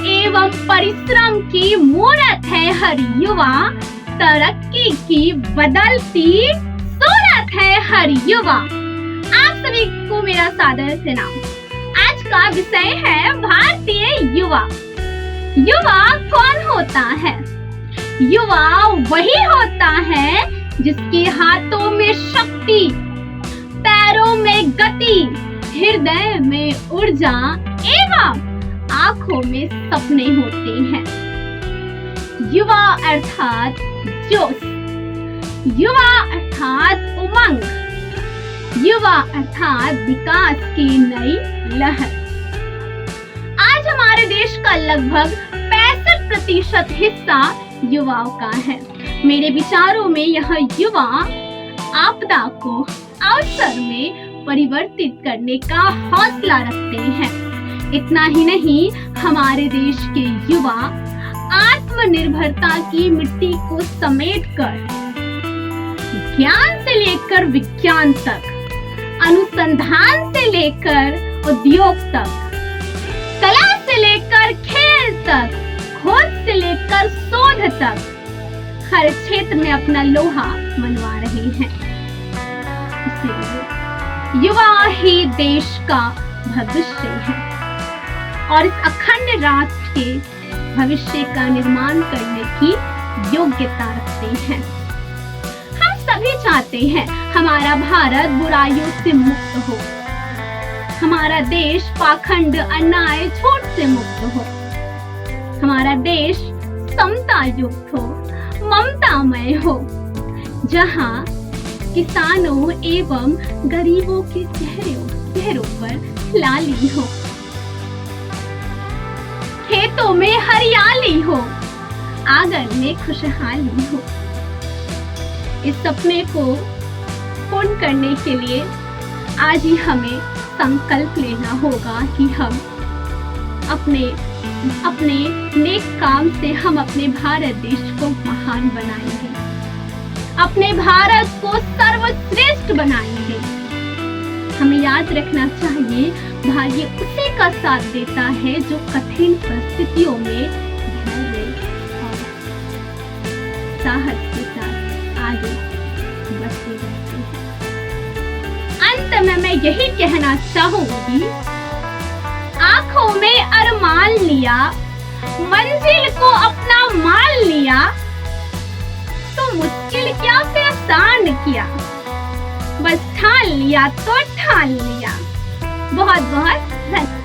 एवं परिश्रम की मूरत है हर युवा, तरक्की की बदलती सूरत है हर युवा। आप सभी को मेरा सादर सलाम। आज का विषय है भारतीय युवा। युवा कौन होता है? युवा वही होता है जिसके हाथों में शक्ति, पैरों में गति, हृदय में ऊर्जा एवं आंखों में सपने होते हैं। युवा अर्थात जोश, युवा अर्थात उमंग, युवा अर्थात विकास की नई लहर। आज हमारे देश का लगभग 65% हिस्सा युवाओं का है। मेरे विचारों में यह युवा आपदा को अवसर में परिवर्तित करने का हौसला रखते हैं। इतना ही नहीं, हमारे देश के युवा आत्मनिर्भरता की मिट्टी को समेटकर ज्ञान से लेकर विज्ञान तक, अनुसंधान से लेकर उद्योग तक, कला से लेकर खेल तक, खोज से लेकर शोध तक, हर क्षेत्र में अपना लोहा मनवा रहे हैं। इसलिए युवा ही देश का भविष्य है और इस अखंड राष्ट्र के भविष्य का निर्माण करने की योग्यता रखते हैं। हम सभी चाहते हैं हमारा भारत बुराइयों से मुक्त हो, हमारा देश पाखंड, अन्याय, झूठ से मुक्त हो, हमारा देश समता युक्त हो, ममतामय हो, जहां किसानों एवं गरीबों के चेहरों पर लाली हो, खेतों में हरियाली हो, आंगन में खुशहाली हो। इस सपने को पूर्ण करने के लिए आज ही हमें संकल्प लेना होगा कि हम अपने नेक काम से हम अपने भारत देश को महान बनाएंगे, अपने भारत को सर्वश्रेष्ठ बनाएंगे। हमें याद रखना चाहिए, भाग्य उसी का साथ देता है जो कठिन परिस्थितियों में धैर्य और साहस के साथ आगे बढ़ते रहते हैं। अंत में मैं यही कहना चाहूंगी, आंखों में अरमान लिया, मंजिल को अपना मान लिया, तो मुश्किल क्या फिर आसान किया, बस ठान लिया तो ठान लिया। बहुत बहुत धन्यवाद।